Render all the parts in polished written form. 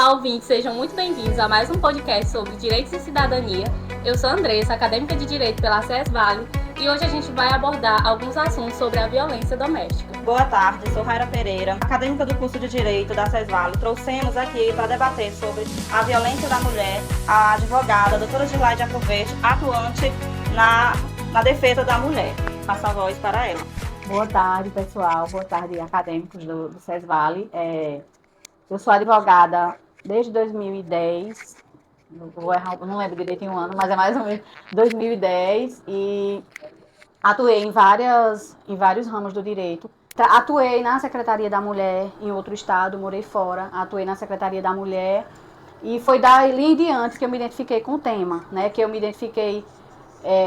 Olá, ouvintes, sejam muito bem-vindos a mais um podcast sobre direitos e cidadania. Eu sou a Andressa, acadêmica de Direito pela SES Vale, e hoje a gente vai abordar alguns assuntos sobre a violência doméstica. Boa tarde, sou Raira Pereira, acadêmica do curso de Direito da SES Vale. Trouxemos aqui para debater sobre a violência da mulher, a advogada, a doutora Gilaide Acovete, atuante na defesa da mulher. Passa a voz para ela. Boa tarde, pessoal. Boa tarde, acadêmicos do SES Vale. Eu sou advogada desde 2010, não lembro direitinho o ano, mas é mais ou menos 2010, e atuei em vários ramos do direito. Atuei na Secretaria da Mulher em outro estado, morei fora, atuei na Secretaria da Mulher, e foi dali em diante que eu me identifiquei com o tema, né? Que eu me identifiquei,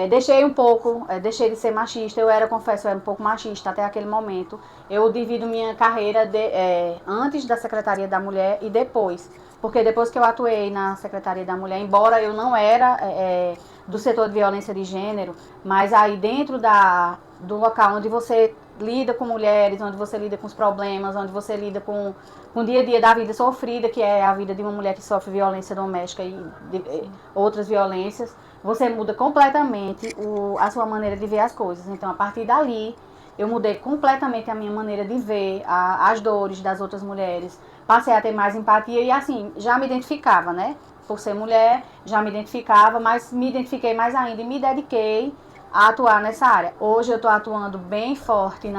deixei de ser machista. Confesso, eu era um pouco machista até aquele momento. Eu divido minha carreira antes da Secretaria da Mulher e depois. Porque depois que eu atuei na Secretaria da Mulher, embora eu não era do setor de violência de gênero, mas aí dentro do local onde você lida com mulheres, onde você lida com os problemas, onde você lida com o dia a dia da vida sofrida, que é a vida de uma mulher que sofre violência doméstica e outras violências, você muda completamente a sua maneira de ver as coisas. Então, a partir dali, eu mudei completamente a minha maneira de ver as dores das outras mulheres. Passei a ter mais empatia e, assim, já me identificava, né? Por ser mulher, já me identificava, mas me identifiquei mais ainda e me dediquei a atuar nessa área. Hoje eu estou atuando bem forte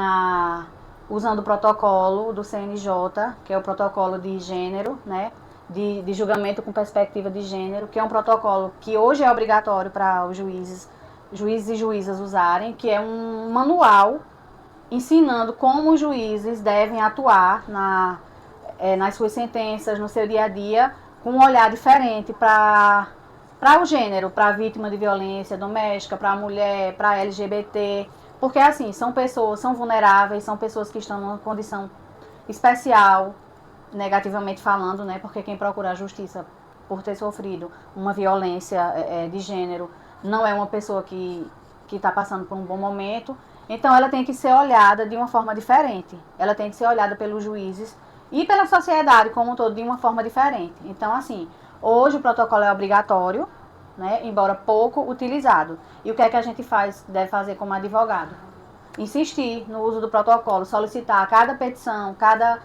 usando o protocolo do CNJ, que é o protocolo de gênero, né? De julgamento com perspectiva de gênero, que é um protocolo que hoje é obrigatório para os juízes e juízas usarem, que é um manual ensinando como os juízes devem atuar nas suas sentenças, no seu dia a dia, com um olhar diferente para o gênero, para a vítima de violência doméstica, para a mulher, para a LGBT, porque assim, são vulneráveis, são pessoas que estão numa condição especial, negativamente falando, né? Porque quem procura a justiça por ter sofrido uma violência de gênero não é uma pessoa que está passando por um bom momento. Então ela tem que ser olhada de uma forma diferente. Ela tem que ser olhada pelos juízes e pela sociedade como um todo de uma forma diferente. Então, assim, hoje o protocolo é obrigatório, né? Embora pouco utilizado. E o que é que a gente deve fazer como advogado? Insistir no uso do protocolo, solicitar cada petição, cada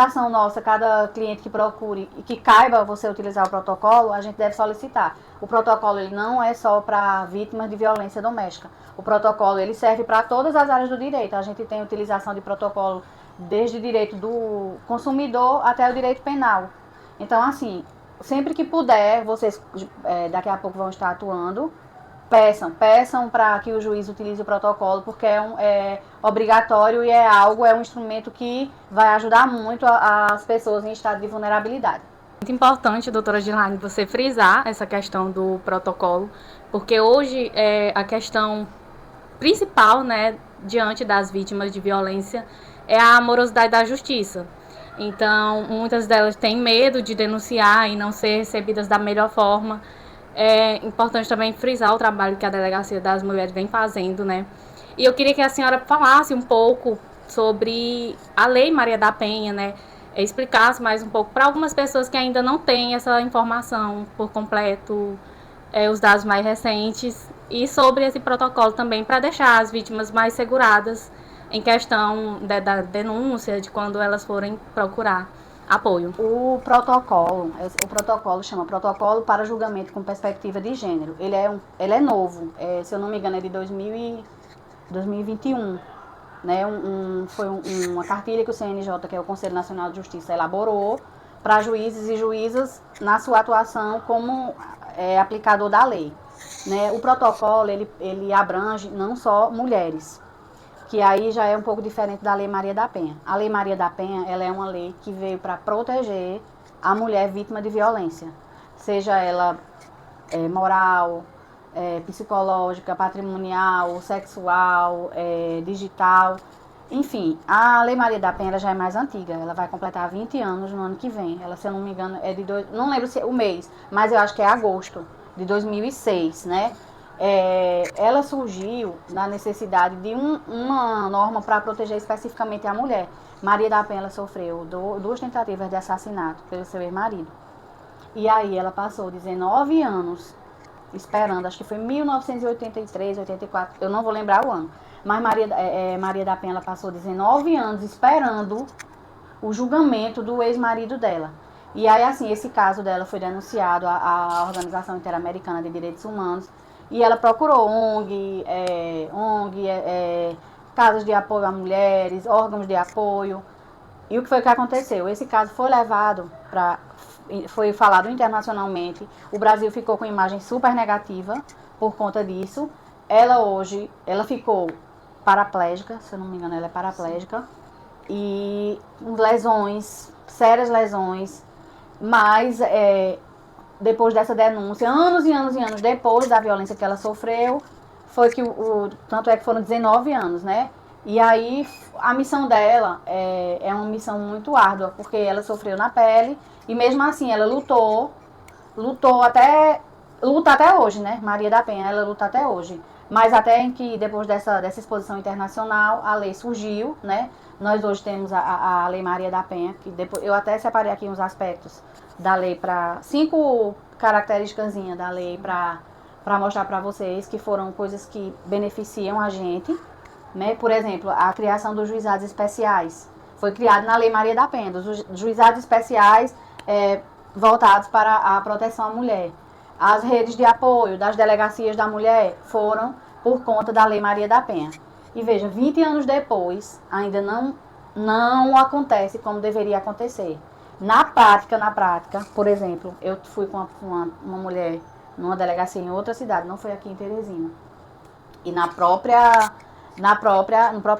ação nossa, cada cliente que procure e que caiba você utilizar o protocolo, a gente deve solicitar. O protocolo ele não é só para vítimas de violência doméstica. O protocolo ele serve para todas as áreas do direito. A gente tem utilização de protocolo desde o direito do consumidor até o direito penal. Então, assim, sempre que puder, vocês daqui a pouco vão estar atuando, peçam para que o juiz utilize o protocolo, porque é obrigatório e é um instrumento que vai ajudar muito as pessoas em estado de vulnerabilidade. Muito importante, doutora Gilaide, você frisar essa questão do protocolo, porque hoje a questão principal, né, diante das vítimas de violência é a morosidade da justiça. Então, muitas delas têm medo de denunciar e não ser recebidas da melhor forma. É importante também frisar o trabalho que a Delegacia das Mulheres vem fazendo, né? E eu queria que a senhora falasse um pouco sobre a Lei Maria da Penha, né? Explicasse mais um pouco para algumas pessoas que ainda não têm essa informação por completo, os dados mais recentes, e sobre esse protocolo também, para deixar as vítimas mais seguradas em questão da denúncia, de quando elas forem procurar apoio. O protocolo chama Protocolo para Julgamento com Perspectiva de Gênero. Ele é novo, se eu não me engano é de 2021. Né? Foi uma cartilha que o CNJ, que é o Conselho Nacional de Justiça, elaborou para juízes e juízas na sua atuação como aplicador da lei. Né? O protocolo ele abrange não só mulheres, que aí já é um pouco diferente da Lei Maria da Penha. A Lei Maria da Penha ela é uma lei que veio para proteger a mulher vítima de violência, seja ela moral, psicológica, patrimonial, sexual, digital. Enfim, a Lei Maria da Penha ela já é mais antiga, ela vai completar 20 anos no ano que vem. Ela, se eu não me engano, não lembro o mês, mas eu acho que é agosto de 2006, né? Ela surgiu na necessidade de uma norma para proteger especificamente a mulher. Maria da Penha ela sofreu duas tentativas de assassinato pelo seu ex-marido. E aí ela passou 19 anos esperando, acho que foi 1983, 84, eu não vou lembrar o ano. Mas Maria da Penha, ela passou 19 anos esperando o julgamento do ex-marido dela. E aí, assim, esse caso dela foi denunciado à Organização Interamericana de Direitos Humanos. E ela procurou casas de apoio a mulheres, órgãos de apoio. E o que foi que aconteceu? Esse caso foi levado foi falado internacionalmente. O Brasil ficou com imagem super negativa por conta disso. Ela ficou paraplégica, se eu não me engano, ela é paraplégica. E lesões, sérias lesões. Mas depois dessa denúncia, anos e anos e anos depois da violência que ela sofreu, foi que tanto é que foram 19 anos, né? E aí a missão dela é uma missão muito árdua, porque ela sofreu na pele e mesmo assim ela luta até hoje, né? Maria da Penha, ela luta até hoje. Mas até em que depois dessa exposição internacional, a lei surgiu, né? Nós hoje temos a Lei Maria da Penha, que depois, eu até separei aqui uns aspectos da lei, 5 características da lei para mostrar para vocês que foram coisas que beneficiam a gente, né? Por exemplo, a criação dos juizados especiais. Foi criado na Lei Maria da Penha, dos juizados especiais voltados para a proteção à mulher. As redes de apoio das delegacias da mulher foram por conta da Lei Maria da Penha. E veja, 20 anos depois, ainda não acontece como deveria acontecer. Na prática, por exemplo, eu fui com uma mulher numa delegacia em outra cidade, não foi aqui em Teresina. E no próprio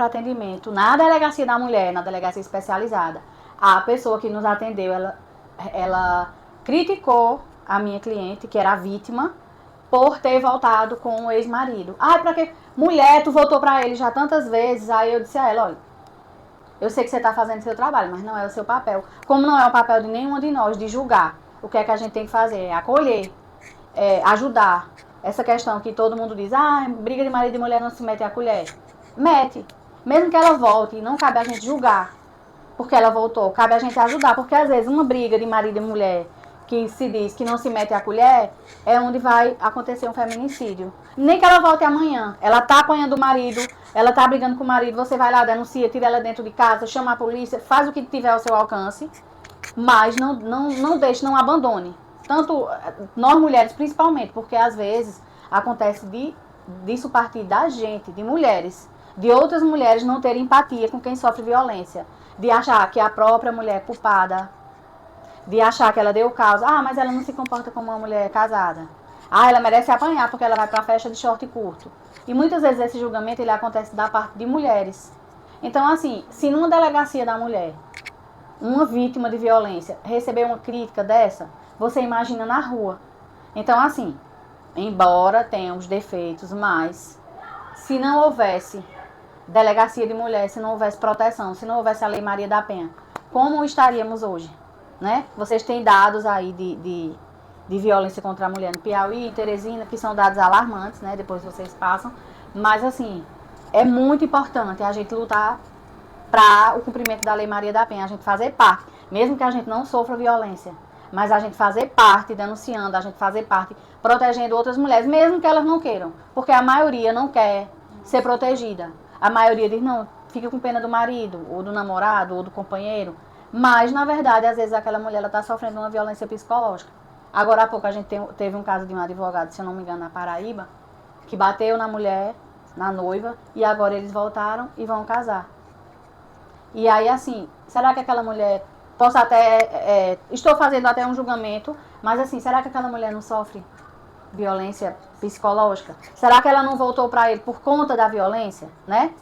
atendimento, na delegacia da mulher, na delegacia especializada, a pessoa que nos atendeu, ela criticou a minha cliente, que era a vítima, por ter voltado com o ex-marido. Pra que? Mulher, tu voltou pra ele já tantas vezes. Aí eu disse a ela, olha, eu sei que você tá fazendo seu trabalho, mas não é o seu papel. Como não é o papel de nenhuma de nós de julgar, o que é que a gente tem que fazer? É acolher, ajudar. Essa questão que todo mundo diz, briga de marido e mulher não se mete a colher. Mete. Mesmo que ela volte, não cabe a gente julgar porque ela voltou. Cabe a gente ajudar, porque às vezes uma briga de marido e mulher que se diz que não se mete a colher, é onde vai acontecer um feminicídio. Nem que ela volte amanhã, ela tá apanhando o marido, ela tá brigando com o marido, você vai lá, denuncia, tira ela dentro de casa, chama a polícia, faz o que tiver ao seu alcance, mas não deixe, não abandone. Tanto nós mulheres, principalmente, porque às vezes acontece disso partir da gente, de mulheres, de outras mulheres não terem empatia com quem sofre violência, de achar que a própria mulher é culpada, de achar que ela deu causa. Mas ela não se comporta como uma mulher casada. Ela merece apanhar porque ela vai pra festa de short curto. E muitas vezes esse julgamento ele acontece da parte de mulheres. Então, assim, se numa delegacia da mulher, uma vítima de violência receber uma crítica dessa, você imagina na rua. Então, assim, embora tenha os defeitos, mas se não houvesse delegacia de mulher, se não houvesse proteção, se não houvesse a Lei Maria da Penha, como estaríamos hoje? Né? Vocês têm dados aí de violência contra a mulher no Piauí, em Teresina, que são dados alarmantes, né? Depois vocês passam. Mas, assim, é muito importante a gente lutar para o cumprimento da Lei Maria da Penha, a gente fazer parte, mesmo que a gente não sofra violência, mas a gente fazer parte, denunciando, a gente fazer parte, protegendo outras mulheres, mesmo que elas não queiram, porque a maioria não quer ser protegida. A maioria diz, não, fica com pena do marido, ou do namorado, ou do companheiro. Mas, na verdade, às vezes aquela mulher está sofrendo uma violência psicológica. Agora há pouco a gente teve um caso de um advogado, se eu não me engano, na Paraíba, que bateu na mulher, na noiva, e agora eles voltaram e vão casar. E aí, assim, será que aquela mulher possa até... estou fazendo até um julgamento, mas assim, será que aquela mulher não sofre violência psicológica? Será que ela não voltou para ele por conta da violência, né?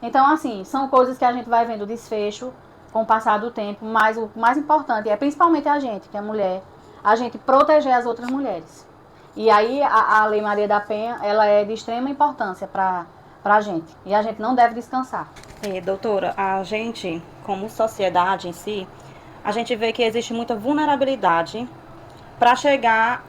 Então, assim, são coisas que a gente vai vendo desfecho com o passar do tempo, mas o mais importante é principalmente a gente, que é mulher, a gente proteger as outras mulheres. E aí a Lei Maria da Penha, ela é de extrema importância para a gente, e a gente não deve descansar. Doutora, a gente, como sociedade em si, a gente vê que existe muita vulnerabilidade para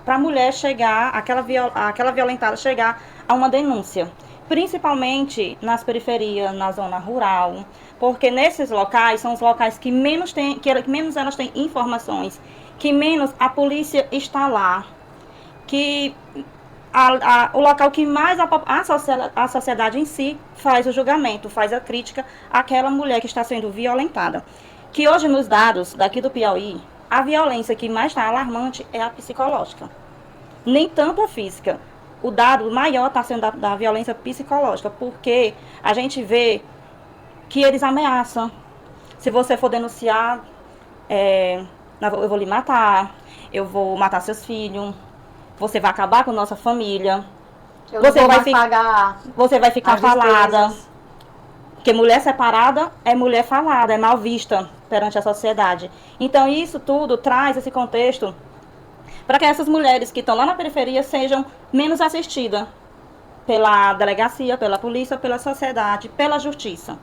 a mulher chegar, aquela violentada chegar a uma denúncia. Principalmente nas periferias, na zona rural, porque nesses locais são os locais que menos elas têm informações que menos a polícia está lá, que o local que mais a sociedade em si faz o julgamento, faz a crítica àquela mulher que está sendo violentada. Que hoje, nos dados daqui do Piauí, a violência que mais está alarmante é a psicológica. Nem tanto a física. O dado maior está sendo da violência psicológica, porque a gente vê que eles ameaçam. Se você for denunciar, eu vou lhe matar, eu vou matar seus filhos, você vai acabar com nossa família, você vai ficar falada. Porque mulher separada é mulher falada, é mal vista perante a sociedade. Então isso tudo traz esse contexto para que essas mulheres que estão lá na periferia sejam menos assistidas pela delegacia, pela polícia, pela sociedade, pela justiça.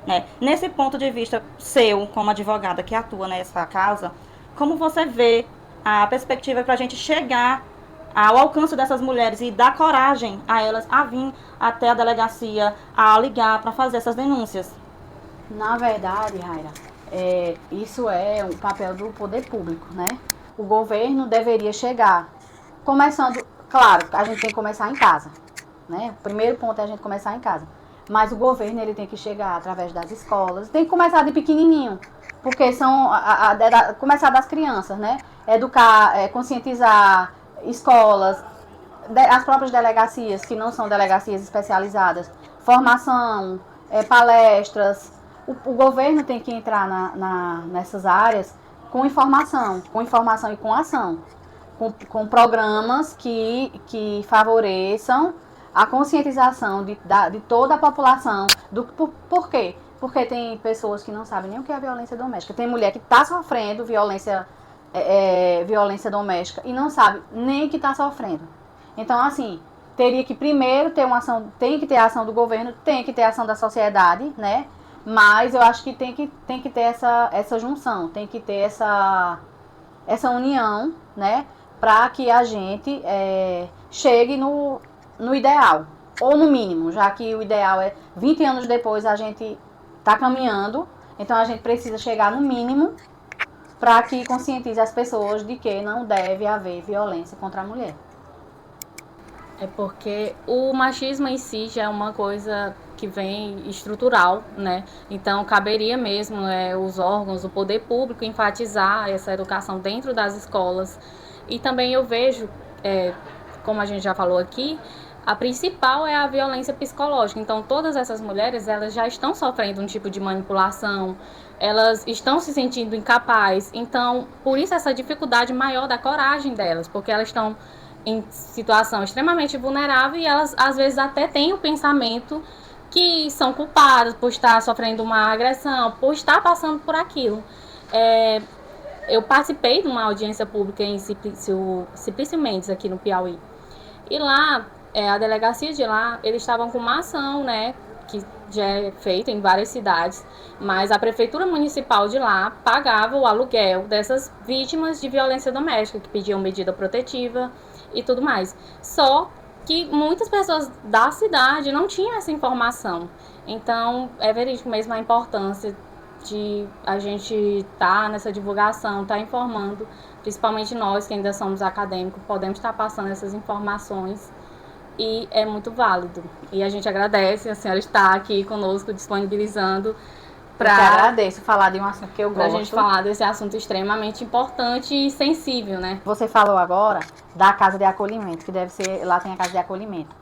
Né? Nesse ponto de vista seu, como advogada que atua nessa causa, como você vê a perspectiva para a gente chegar ao alcance dessas mulheres e dar coragem a elas a vir até a delegacia, a ligar para fazer essas denúncias? Na verdade, Raira, isso é um papel do poder público, né? O governo deveria chegar, começando, claro, a gente tem que começar em casa, né? O primeiro ponto é a gente começar em casa. Mas o governo, ele tem que chegar através das escolas, tem que começar de pequenininho, porque começar das crianças, né? Educar, conscientizar escolas, as próprias delegacias, que não são delegacias especializadas, formação, palestras. O governo tem que entrar nessas áreas com informação e com ação, com programas que favoreçam a conscientização de toda a população. Por quê? Porque tem pessoas que não sabem nem o que é violência doméstica. Tem mulher que está sofrendo violência doméstica e não sabe nem que está sofrendo. Então, assim, teria que primeiro ter uma ação, tem que ter a ação do governo, tem que ter a ação da sociedade, né? Mas eu acho que tem que ter essa junção, tem que ter essa união, né? Para que a gente chegue no ideal, ou no mínimo, já que o ideal é 20 anos depois a gente está caminhando, então a gente precisa chegar no mínimo para que conscientize as pessoas de que não deve haver violência contra a mulher. É porque o machismo em si já é uma coisa que vem estrutural, né? Então, caberia mesmo os órgãos, o poder público enfatizar essa educação dentro das escolas. E também eu vejo, como a gente já falou aqui, a principal é a violência psicológica. Então, todas essas mulheres, elas já estão sofrendo um tipo de manipulação, elas estão se sentindo incapazes. Então, por isso essa dificuldade maior da coragem delas, porque elas estão em situação extremamente vulnerável e elas, às vezes, até têm o pensamento que são culpadas por estar sofrendo uma agressão, por estar passando por aquilo. Eu participei de uma audiência pública em Simplício Mendes, aqui no Piauí. E lá, a delegacia de lá, eles estavam com uma ação, né, que já é feita em várias cidades, mas a prefeitura municipal de lá pagava o aluguel dessas vítimas de violência doméstica, que pediam medida protetiva e tudo mais. Só que muitas pessoas da cidade não tinham essa informação. Então, é verídico mesmo a importância de a gente estar nessa divulgação, estar informando, principalmente nós que ainda somos acadêmicos, podemos estar passando essas informações e é muito válido. E a gente agradece a senhora estar aqui conosco, disponibilizando para... Eu que agradeço falar de um assunto que eu gosto. Pra gente falar desse assunto extremamente importante e sensível, né? Você falou agora da casa de acolhimento, que deve ser, lá tem a casa de acolhimento.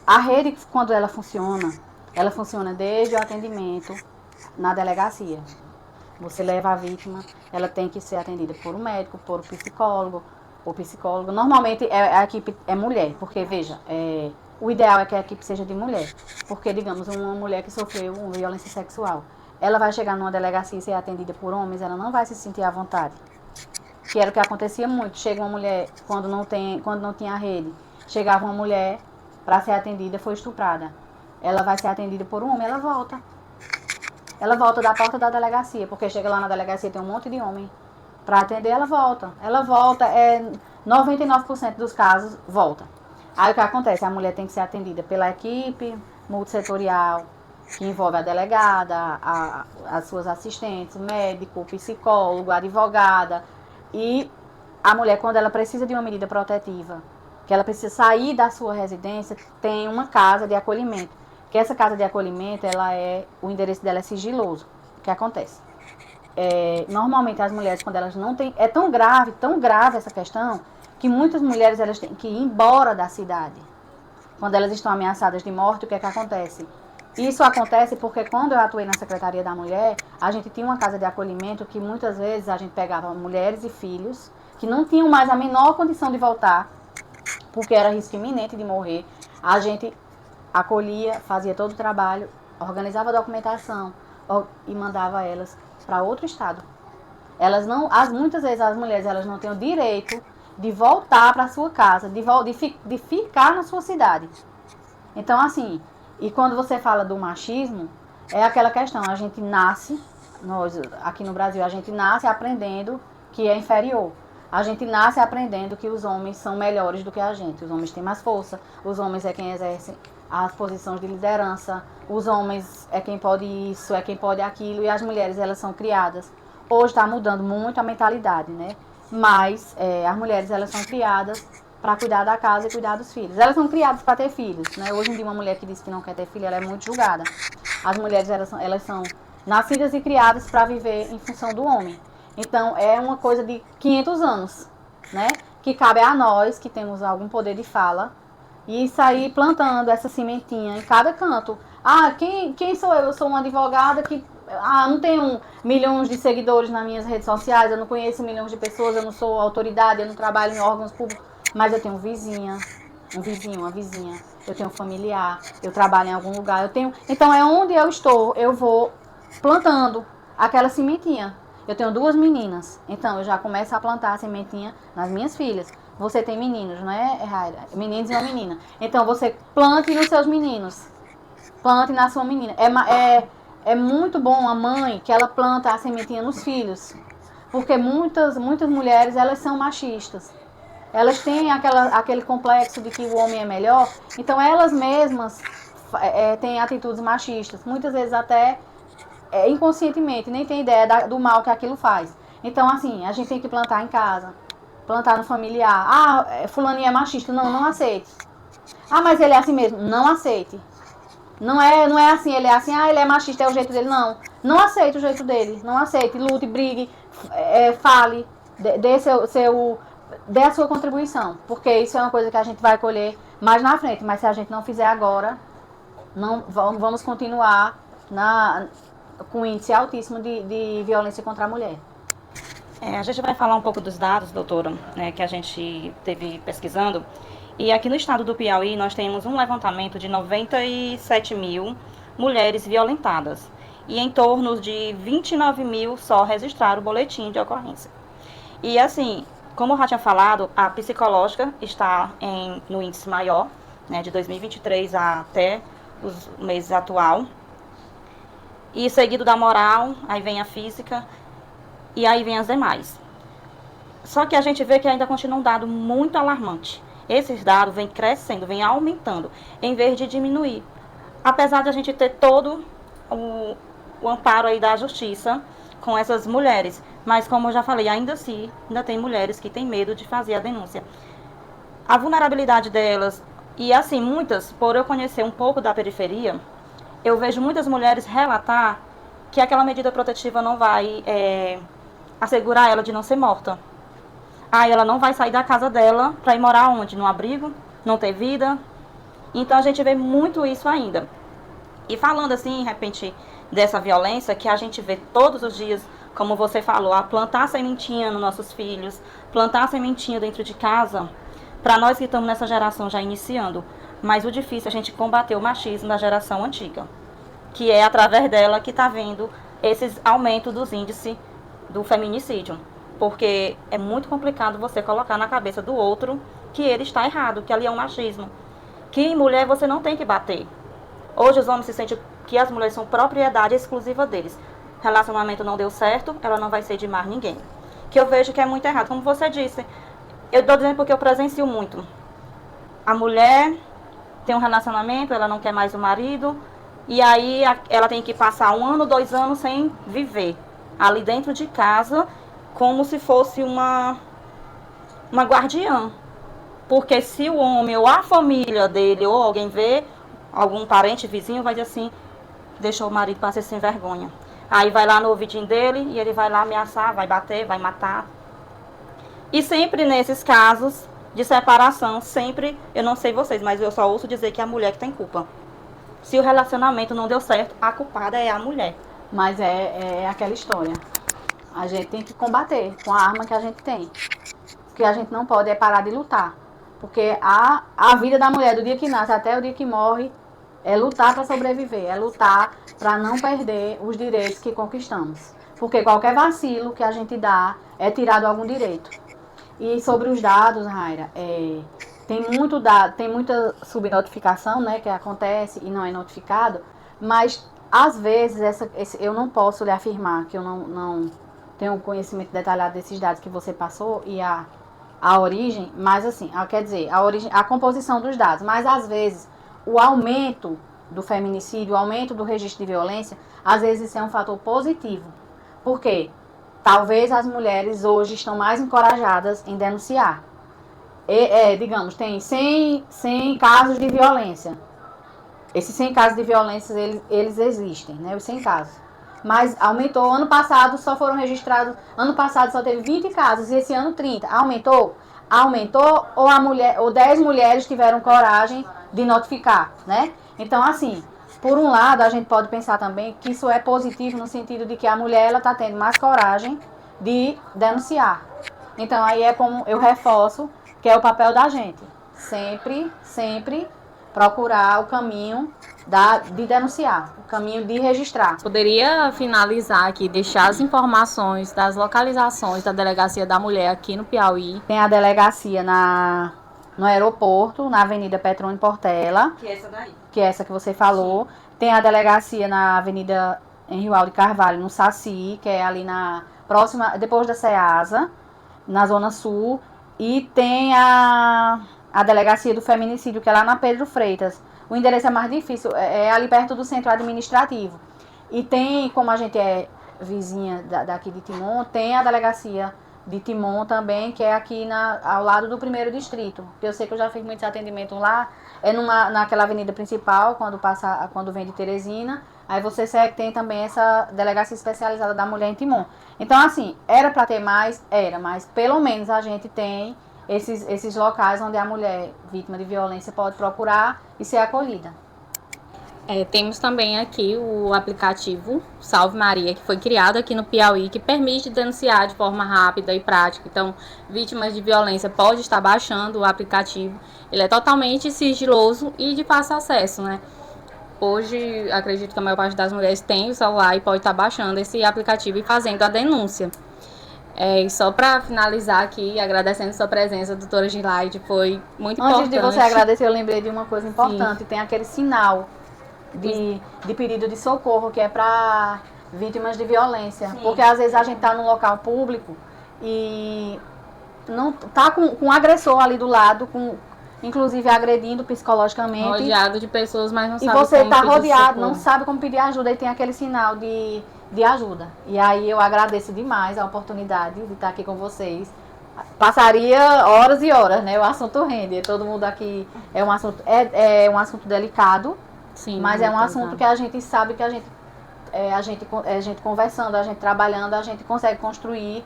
A rede, quando ela funciona desde o atendimento na delegacia. Você leva a vítima, ela tem que ser atendida por um médico, por um psicólogo, ou psicólogo. Normalmente a equipe é mulher, porque, veja, o ideal é que a equipe seja de mulher. Porque, digamos, uma mulher que sofreu uma violência sexual, ela vai chegar numa delegacia e ser atendida por homens, ela não vai se sentir à vontade. Que era o que acontecia muito. Chega uma mulher, quando não tinha rede, chegava uma mulher para ser atendida, foi estuprada. Ela vai ser atendida por um homem, ela volta. Ela volta da porta da delegacia, porque chega lá na delegacia tem um monte de homem. Para atender, ela volta. 99% dos casos, volta. Aí o que acontece? A mulher tem que ser atendida pela equipe multissetorial, que envolve a delegada, as suas assistentes, o médico, o psicólogo, a advogada. E a mulher, quando ela precisa de uma medida protetiva, que ela precisa sair da sua residência, tem uma casa de acolhimento. Que essa casa de acolhimento, o endereço dela é sigiloso. O que acontece? Normalmente as mulheres, quando elas não têm... É tão grave essa questão, que muitas mulheres elas têm que ir embora da cidade. Quando elas estão ameaçadas de morte, o que é que acontece? Isso acontece porque quando eu atuei na Secretaria da Mulher, a gente tinha uma casa de acolhimento que muitas vezes a gente pegava mulheres e filhos que não tinham mais a menor condição de voltar, porque era risco iminente de morrer. A gente acolhia, fazia todo o trabalho, organizava a documentação e mandava elas para outro estado. Muitas vezes as mulheres elas não têm o direito de voltar para sua casa, de ficar na sua cidade. Então, assim, e quando você fala do machismo, é aquela questão, a gente nasce, nós aqui no Brasil, a gente nasce aprendendo que é inferior. A gente nasce aprendendo que os homens são melhores do que a gente. Os homens têm mais força, os homens é quem exerce as posições de liderança, os homens é quem pode isso, é quem pode aquilo, e as mulheres, elas são criadas. Hoje está mudando muito a mentalidade, né? Mas as mulheres, elas são criadas para cuidar da casa e cuidar dos filhos. Elas são criadas para ter filhos, né? Hoje em dia, uma mulher que diz que não quer ter filho, ela é muito julgada. As mulheres, elas são nascidas e criadas para viver em função do homem. Então, é uma coisa de 500 anos, né? Que cabe a nós, que temos algum poder de fala, e sair plantando essa sementinha em cada canto. Quem sou eu? Eu sou uma advogada que não tenho milhões de seguidores nas minhas redes sociais, eu não conheço milhões de pessoas, eu não sou autoridade, eu não trabalho em órgãos públicos, mas eu tenho vizinha, um vizinho, uma vizinha, eu tenho familiar, eu trabalho em algum lugar, Então é onde eu estou, eu vou plantando aquela sementinha. Eu tenho 2 meninas, então eu já começo a plantar a sementinha nas minhas filhas. Você tem meninos, não é, Raira? Meninos e uma menina. Então você plante nos seus meninos, plante na sua menina. É muito bom a mãe que ela planta a sementinha nos filhos, porque muitas mulheres, elas são machistas. Elas têm aquele complexo de que o homem é melhor, então elas mesmas têm atitudes machistas, muitas vezes até inconscientemente, nem tem ideia do mal que aquilo faz. Então, assim, a gente tem que plantar em casa, plantar no familiar. Fulaninho é machista, não aceite. Mas ele é assim mesmo, não aceite. Não é assim, ele é assim, ele é machista, é o jeito dele, não aceite o jeito dele, não aceite, lute, brigue, fale, dê a sua contribuição, porque isso é uma coisa que a gente vai colher mais na frente, mas se a gente não fizer agora, vamos continuar com índice altíssimo de violência contra a mulher. A gente vai falar um pouco dos dados, doutora, né, que a gente teve pesquisando. E aqui no estado do Piauí, nós temos um levantamento de 97 mil mulheres violentadas. E em torno de 29 mil só registraram o boletim de ocorrência. E assim, como eu já tinha falado, a psicológica está no índice maior, né, de 2023 até os meses atual. E seguido da moral, aí vem a física e aí vem as demais. Só que a gente vê que ainda continua um dado muito alarmante. Esses dados vêm crescendo, vêm aumentando, em vez de diminuir. Apesar de a gente ter todo o amparo aí da justiça com essas mulheres. Mas como eu já falei, ainda assim, ainda tem mulheres que têm medo de fazer a denúncia. A vulnerabilidade delas, e assim, muitas, por eu conhecer um pouco da periferia, eu vejo muitas mulheres relatar que aquela medida protetiva não vai assegurar ela de não ser morta. Ela não vai sair da casa dela para ir morar onde? No abrigo? Não ter vida? Então a gente vê muito isso ainda. E falando assim, de repente, dessa violência que a gente vê todos os dias, como você falou, a plantar sementinha nos nossos filhos, plantar sementinha dentro de casa, para nós que estamos nessa geração já iniciando. Mas o difícil é a gente combater o machismo da geração antiga, que é através dela que está vendo esses aumentos dos índices do feminicídio. Porque é muito complicado você colocar na cabeça do outro que ele está errado, que ali é um machismo. Que em mulher você não tem que bater. Hoje os homens se sentem que as mulheres são propriedade exclusiva deles. Relacionamento não deu certo, ela não vai ser de mais ninguém. Que eu vejo que é muito errado. Como você disse, eu estou dizendo porque eu presencio muito. A mulher tem um relacionamento, ela não quer mais o marido, e aí ela tem que passar 1 ano, 2 anos sem viver ali dentro de casa. como se fosse uma guardiã. Porque se o homem ou a família dele ou alguém vê, algum parente, vizinho, vai dizer assim, deixou o marido para ser sem vergonha. Aí vai lá no ouvidinho dele e ele vai lá ameaçar, vai bater, vai matar. E sempre nesses casos de separação, sempre, eu não sei vocês, mas eu só ouço dizer que é a mulher que tem culpa. Se o relacionamento não deu certo, a culpada é a mulher. Mas é aquela história. A gente tem que combater com a arma que a gente tem. O que a gente não pode é parar de lutar. Porque a vida da mulher, do dia que nasce até o dia que morre, é lutar para sobreviver, é lutar para não perder os direitos que conquistamos. Porque qualquer vacilo que a gente dá é tirado algum direito. E sobre os dados, Raira, tem muita subnotificação, né, que acontece e não é notificado, mas às vezes eu não posso lhe afirmar que eu não tenho conhecimento detalhado desses dados que você passou e a origem, mas assim, quer dizer, a composição dos dados, mas às vezes o aumento do feminicídio, o aumento do registro de violência, às vezes isso é um fator positivo. Por quê? Talvez as mulheres hoje estão mais encorajadas em denunciar. Digamos, tem 100 casos de violência. Esses 100 casos de violência, eles existem, né? Os 100 casos. Mas aumentou, ano passado só foram registrados, ano passado só teve 20 casos e esse ano 30. Aumentou? Aumentou ou 10 mulheres tiveram coragem de notificar, né? Então, assim, por um lado, a gente pode pensar também que isso é positivo no sentido de que a mulher ela está tendo mais coragem de denunciar. Então, aí é como eu reforço que é o papel da gente. Sempre procurar o caminho de denunciar, o caminho de registrar. Poderia finalizar aqui, deixar as informações das localizações da Delegacia da Mulher aqui no Piauí. Tem a delegacia no aeroporto, na Avenida Petrônio Portela. Que é essa daí. Que é essa que você falou. Tem a delegacia na Avenida Henrivaldo de Carvalho, no Saci, que é ali próxima, depois da Ceasa, na Zona Sul. E tem a delegacia do feminicídio, que é lá na Pedro Freitas. O endereço é mais difícil, é ali perto do centro administrativo. E tem, como a gente é vizinha daqui de Timon, tem a delegacia de Timon também, que é aqui ao lado do 1º distrito. Eu sei que eu já fiz muitos atendimentos lá, naquela avenida principal, quando vem de Teresina. Aí você tem também essa delegacia especializada da mulher em Timon. Então, assim, era para ter mais? Era, mas pelo menos a gente tem esses locais onde a mulher vítima de violência pode procurar e ser acolhida. Temos também aqui o aplicativo Salve Maria, que foi criado aqui no Piauí, que permite denunciar de forma rápida e prática. Então, vítimas de violência podem estar baixando o aplicativo. Ele é totalmente sigiloso e de fácil acesso, né? Hoje, acredito que a maior parte das mulheres tem o celular e pode estar baixando esse aplicativo e fazendo a denúncia. E só para finalizar aqui, agradecendo sua presença, doutora Gilaide, foi muito importante. Antes de você agradecer, eu lembrei de uma coisa importante. Sim. Tem aquele sinal de pedido de socorro, que é para vítimas de violência. Sim. Porque às vezes a gente está num local público e não tá com um agressor ali do lado, inclusive agredindo psicologicamente. Rodeado de pessoas, mas não sabe como pedir. E você está rodeado, socorro. não sabe como pedir ajuda, e tem aquele sinal de ajuda. E aí eu agradeço demais a oportunidade de estar aqui com vocês. Passaria horas e horas, né? O assunto rende. Todo mundo aqui é um assunto delicado. Sim, mas é um assunto que a gente sabe que a gente conversando, a gente trabalhando, a gente consegue construir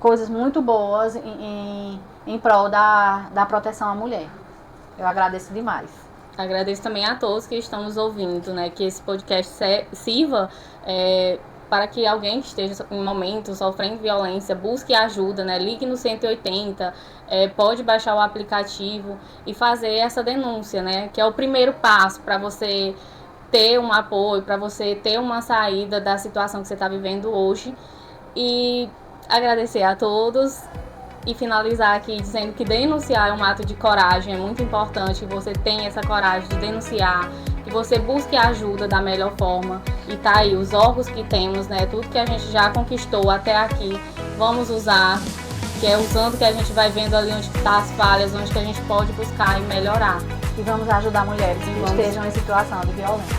coisas muito boas em prol da proteção à mulher. Eu agradeço demais. Agradeço também a todos que estão nos ouvindo, né? Que esse podcast sirva para que alguém que esteja em momento sofrendo violência busque ajuda, né? Ligue no 180, pode baixar o aplicativo e fazer essa denúncia, né? Que é o primeiro passo para você ter um apoio, para você ter uma saída da situação que você está vivendo hoje. E agradecer a todos e finalizar aqui dizendo que denunciar é um ato de coragem, é muito importante que você tenha essa coragem de denunciar, que você busque ajuda da melhor forma. E tá aí, os órgãos que temos, né, tudo que a gente já conquistou até aqui, vamos usar, que é usando que a gente vai vendo ali onde está as falhas, onde que a gente pode buscar e melhorar. E vamos ajudar mulheres que estejam em situação de violência.